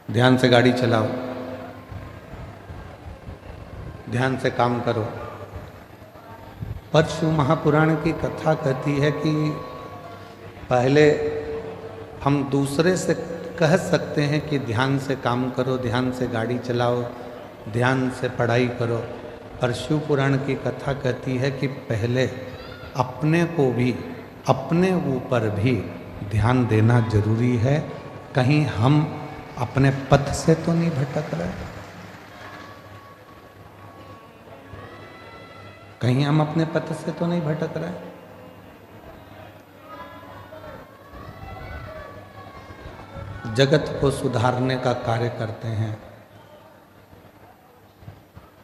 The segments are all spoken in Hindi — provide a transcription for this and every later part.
ध्यान से गाड़ी चलाओ, ध्यान से काम करो। पर शिव महापुराण की कथा कहती है कि पहले हम दूसरे से कह सकते हैं कि ध्यान से काम करो, ध्यान से गाड़ी चलाओ, ध्यान से पढ़ाई करो, पर शिव पुराण की कथा कहती है कि पहले अपने को भी, अपने ऊपर भी ध्यान देना जरूरी है। कहीं हम अपने पथ से तो नहीं भटक रहे, कहीं हम अपने पथ से तो नहीं भटक रहे। जगत को सुधारने का कार्य करते हैं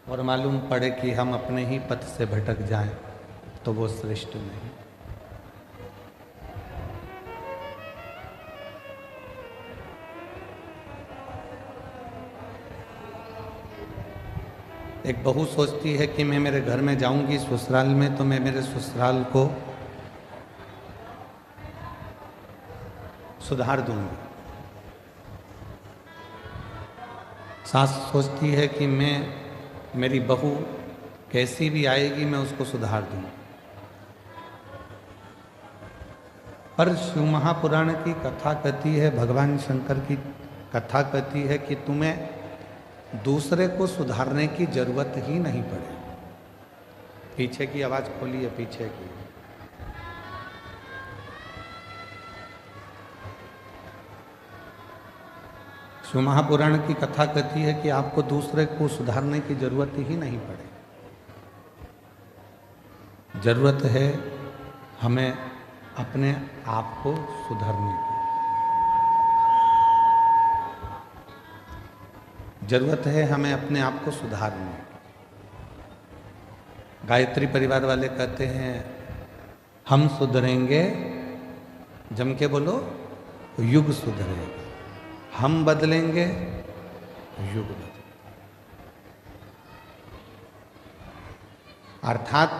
और मालूम पड़े कि हम अपने ही पथ से भटक जाएं तो वो श्रेष्ठ नहीं। एक बहू सोचती है कि मैं मेरे घर में जाऊंगी ससुराल में तो मैं मेरे ससुराल को सुधार दूंगी। सास सोचती है कि मैं, मेरी बहू कैसी भी आएगी मैं उसको सुधार दूंगी। पर शिव महापुराण की कथा कहती है, भगवान शंकर की कथा कहती है कि तुम्हें दूसरे को सुधारने की जरूरत ही नहीं पड़े। पीछे की आवाज खोलिए, पीछे की। शिव महापुराण की कथा कहती है कि आपको दूसरे को सुधारने की जरूरत ही नहीं पड़े। जरूरत है हमें अपने आप को सुधारने की। जरूरत है हमें अपने आप को सुधारने। गायत्री परिवार वाले कहते हैं हम सुधरेंगे, जम के बोलो, युग सुधरेगा। हम बदलेंगे, युग बदलेगा। अर्थात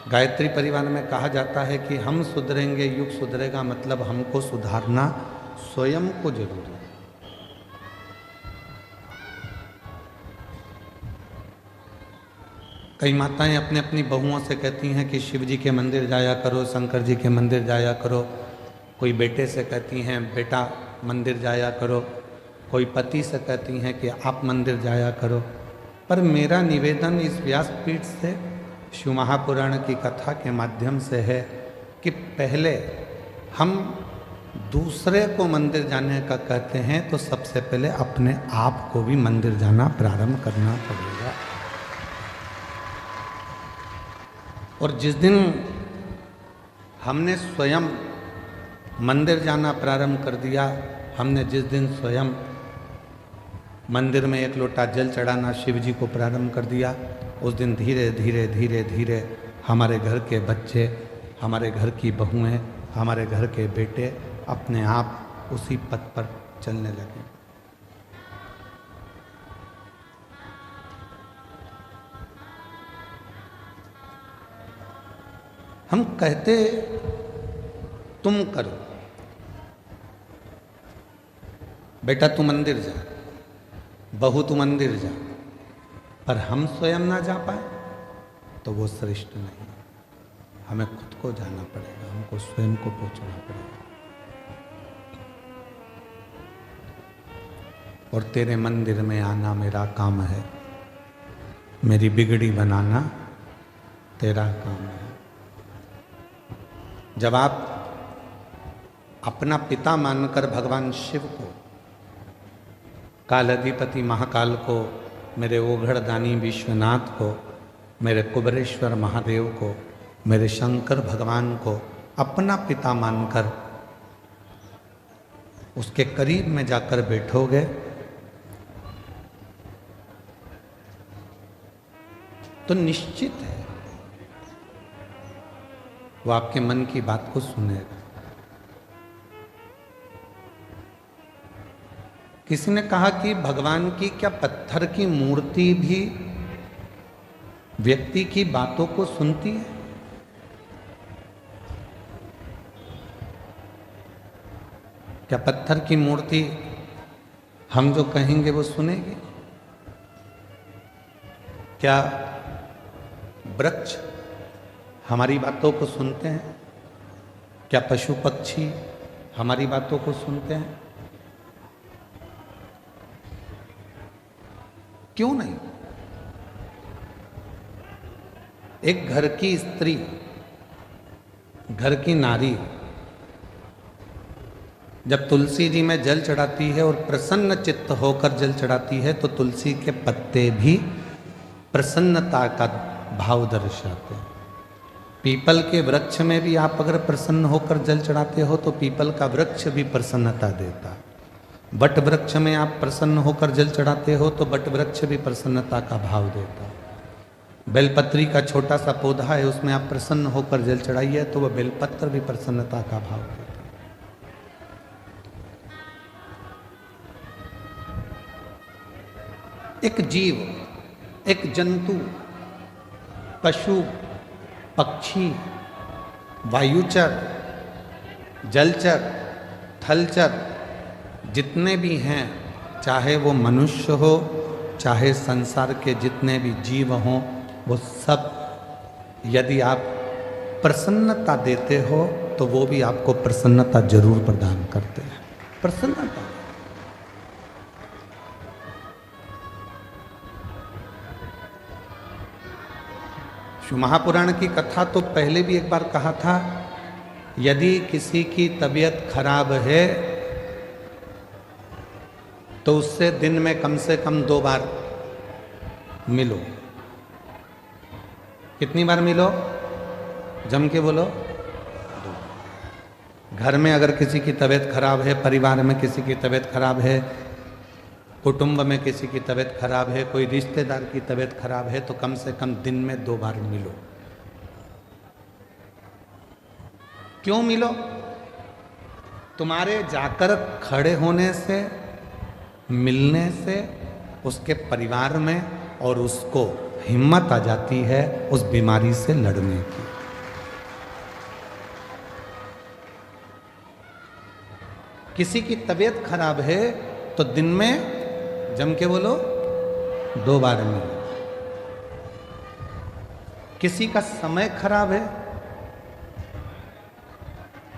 गायत्री परिवार में कहा जाता है कि हम सुधरेंगे, युग सुधरेगा, मतलब हमको सुधारना स्वयं को जरूरी है। कई माताएं अपने अपनी बहुओं से कहती हैं कि शिव जी के मंदिर जाया करो, शंकर जी के मंदिर जाया करो। कोई बेटे से कहती हैं बेटा मंदिर जाया करो, कोई पति से कहती हैं कि आप मंदिर जाया करो। पर मेरा निवेदन इस व्यासपीठ से शिव महापुराण की कथा के माध्यम से है कि पहले हम दूसरे को मंदिर जाने का कहते हैं तो सबसे पहले अपने आप को भी मंदिर जाना प्रारंभ करना पड़ेगा। और जिस दिन हमने स्वयं मंदिर जाना प्रारंभ कर दिया, हमने जिस दिन स्वयं मंदिर में एक लोटा जल चढ़ाना शिव जी को प्रारंभ कर दिया, उस दिन धीरे धीरे धीरे धीरे हमारे घर के बच्चे, हमारे घर की बहुएं, हमारे घर के बेटे अपने आप उसी पथ पर चलने लगे। हम कहते तुम करो, बेटा तू मंदिर जा, बहू तू मंदिर जा, पर हम स्वयं ना जा पाए तो वो श्रेष्ठ नहीं। हमें खुद को जाना पड़ेगा, हमको स्वयं को पहुंचना पड़ेगा। और तेरे मंदिर में आना मेरा काम है, मेरी बिगड़ी बनाना तेरा काम है। जब आप अपना पिता मानकर भगवान शिव को, कालाधिपति महाकाल को, मेरे ओघड़दानी विश्वनाथ को, मेरे कुबरेश्वर महादेव को, मेरे शंकर भगवान को अपना पिता मानकर उसके करीब में जाकर बैठोगे तो निश्चित है वो आपके मन की बात को सुनेगा। किसी ने कहा कि भगवान की क्या पत्थर की मूर्ति भी व्यक्ति की बातों को सुनती है? क्या पत्थर की मूर्ति हम जो कहेंगे वो सुनेंगे? क्या वृक्ष हमारी बातों को सुनते हैं? क्या पशु पक्षी हमारी बातों को सुनते हैं? क्यों नहीं? एक घर की स्त्री, घर की नारी जब तुलसी जी में जल चढ़ाती है और प्रसन्न चित्त होकर जल चढ़ाती है तो तुलसी के पत्ते भी प्रसन्नता का भाव दर्शाते हैं। पीपल के वृक्ष में भी आप अगर प्रसन्न होकर जल चढ़ाते हो तो पीपल का वृक्ष भी प्रसन्नता देता है। बट वृक्ष में आप प्रसन्न होकर जल चढ़ाते हो तो बट वृक्ष भी प्रसन्नता का भाव देता है। बेलपत्री का छोटा सा पौधा है, उसमें आप प्रसन्न होकर जल चढ़ाइए तो वह बेलपत्र भी प्रसन्नता का भाव देता है। एक जीव, एक जंतु, पशु, पक्षी, वायुचर, जलचर, थलचर जितने भी हैं, चाहे वो मनुष्य हो, चाहे संसार के जितने भी जीव हों, वो सब यदि आप प्रसन्नता देते हो तो वो भी आपको प्रसन्नता जरूर प्रदान करते हैं। प्रसन्नता। महापुराण की कथा तो पहले भी एक बार कहा था, यदि किसी की तबीयत खराब है तो उससे दिन में कम से कम 2 बार मिलो। कितनी बार मिलो? जम के बोलो। 2। घर में अगर किसी की तबीयत खराब है, परिवार में किसी की तबीयत खराब है, कुटुंब में किसी की तबीयत खराब है, कोई रिश्तेदार की तबीयत खराब है तो कम से कम दिन में 2 बार मिलो। क्यों मिलो? तुम्हारे जाकर खड़े होने से, मिलने से उसके परिवार में और उसको हिम्मत आ जाती है उस बीमारी से लड़ने की। किसी की तबीयत खराब है तो दिन में जम के बोलो 2 बार मिलो। किसी का समय खराब है,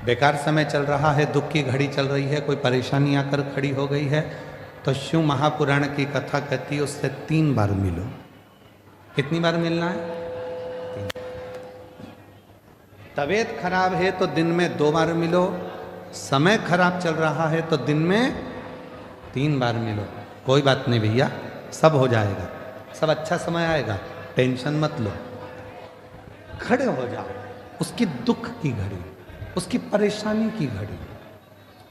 बेकार समय चल रहा है, दुख की घड़ी चल रही है, कोई परेशानी आकर खड़ी हो गई है तो शिव महापुराण की कथा कहती है उससे 3 बार मिलो। कितनी बार मिलना है? 3। तबीयत खराब है तो दिन में 2 बार मिलो, समय खराब चल रहा है तो दिन में 3 बार मिलो। कोई बात नहीं भैया, सब हो जाएगा, सब अच्छा समय आएगा, टेंशन मत लो। खड़े हो जाओ उसकी दुख की घड़ी, उसकी परेशानी की घड़ी,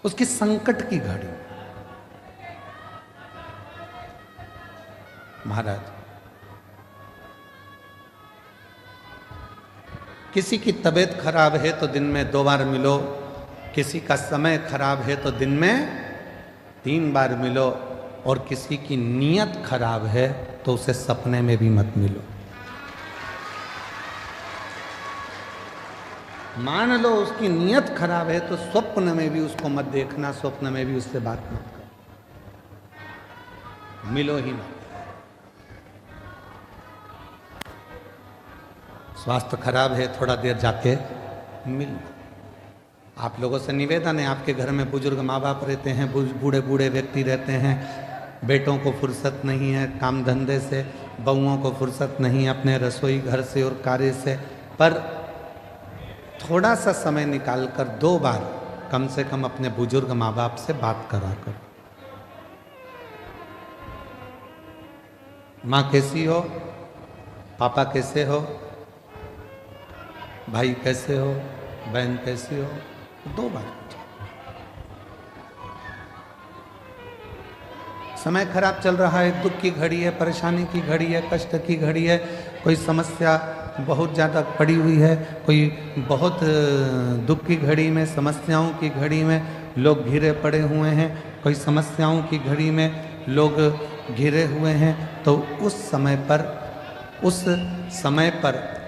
उसकी संकट की घड़ी। महाराज, किसी की तबीयत खराब है तो दिन में 2 बार मिलो, किसी का समय खराब है तो दिन में 3 बार मिलो, और किसी की नीयत खराब है तो उसे सपने में भी मत मिलो। मान लो उसकी नीयत खराब है तो स्वप्न में भी उसको मत देखना, स्वप्न में भी उससे बात मत करो, मिलो ही मत। स्वास्थ्य खराब है, थोड़ा देर जाके मिल। आप लोगों से निवेदन है, आपके घर में बुजुर्ग माँ बाप रहते हैं, बूढ़े बूढ़े व्यक्ति रहते हैं, बेटों को फुर्सत नहीं है काम धंधे से, बहुओं को फुर्सत नहीं है अपने रसोई घर से और कार्य से, पर थोड़ा सा समय निकालकर 2 बार कम से कम अपने बुजुर्ग माँ बाप से बात करा कर। माँ कैसी हो, पापा कैसे हो, भाई कैसे हो, बहन कैसी हो, 2 बार। समय खराब चल रहा है, दुख की घड़ी है, परेशानी की घड़ी है, कष्ट की घड़ी है, कोई समस्या बहुत ज़्यादा पड़ी हुई है, कोई बहुत दुख की घड़ी में, समस्याओं की घड़ी में लोग घिरे पड़े हुए हैं, कोई समस्याओं की घड़ी में लोग घिरे हुए हैं, तो उस समय पर,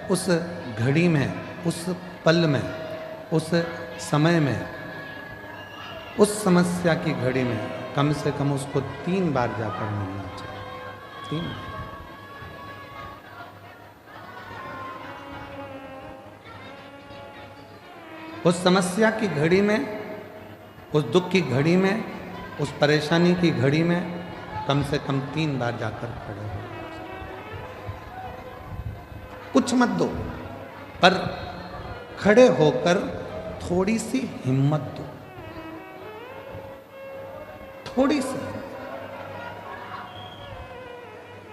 उस घड़ी में, उस पल में, उस समय में, उस समस्या की घड़ी में कम से कम उसको 3 बार जाकर मिलना चाहिए। 3 बार। उस समस्या की घड़ी में, उस दुख की घड़ी में, उस परेशानी की घड़ी में कम से कम 3 बार जाकर खड़े हो। कुछ मत दो, पर खड़े होकर थोड़ी सी हिम्मत दो, थोड़ी सी।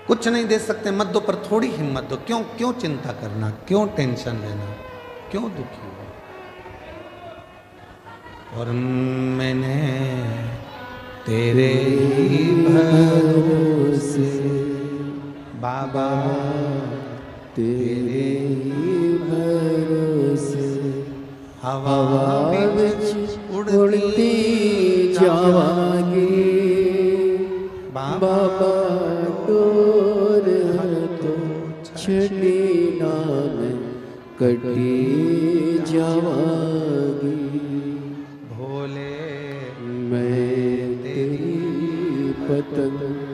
कुछ नहीं दे सकते मत दो, पर थोड़ी हिम्मत दो। क्यों चिंता करना, क्यों टेंशन लेना, क्यों दुखी हो। और मैंने तेरे ही भरोसे बाबा, तेरे ही भरोसे हवा विच उड़ती जावांगी बाबा, डोर तो छड़ी नाम कटी जावांगी। भोले मैं तेरी पतंग